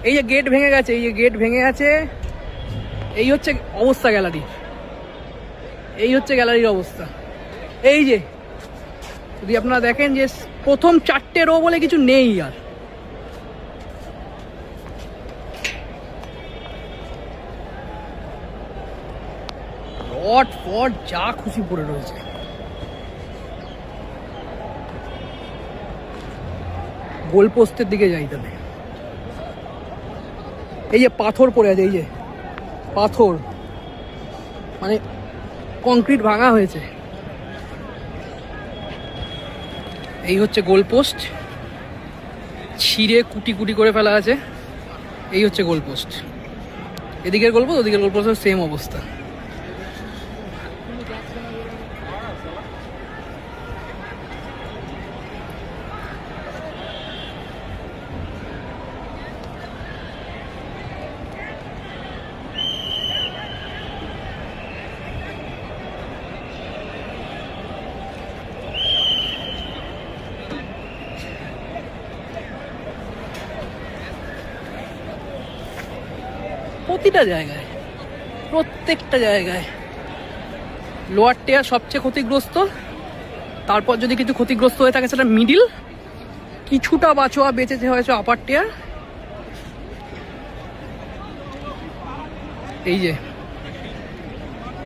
এই যে গেট ভেঙে গেছে, এই যে গেট ভেঙে গেছে, এই হচ্ছে অবস্থা গ্যালারির, এই হচ্ছে গ্যালারির অবস্থা। এই যে যদি আপনারা দেখেন যে প্রথম 4টে রো বলে কিছু নেই, আর রড ফড যা খুশি পড়ে রয়েছে। গোল পোস্টের দিকে যাই তাহলে। এই যে পাথর পড়ে আছে, এই যে পাথর, মানে কংক্রিট ভাঙা হয়েছে। এই হচ্ছে গোল পোস্ট, ছিঁড়ে কুটি কুটি করে ফেলা আছে। এই হচ্ছে গোল পোস্ট, এদিকের গোল পোস্ট ওদিকের গোল পোস্টের সেম অবস্থা। প্রতিটা জায়গায়, প্রত্যেকটা জায়গায় লোয়ার টিয়ার সবচেয়ে ক্ষতিগ্রস্ত, তারপর যদি কিছু ক্ষতিগ্রস্ত হয়ে থাকে সেটা মিডিল, কিছুটা বাঁচোয়া বেঁচেছে হয়েছে আপার টিয়ার। এই যে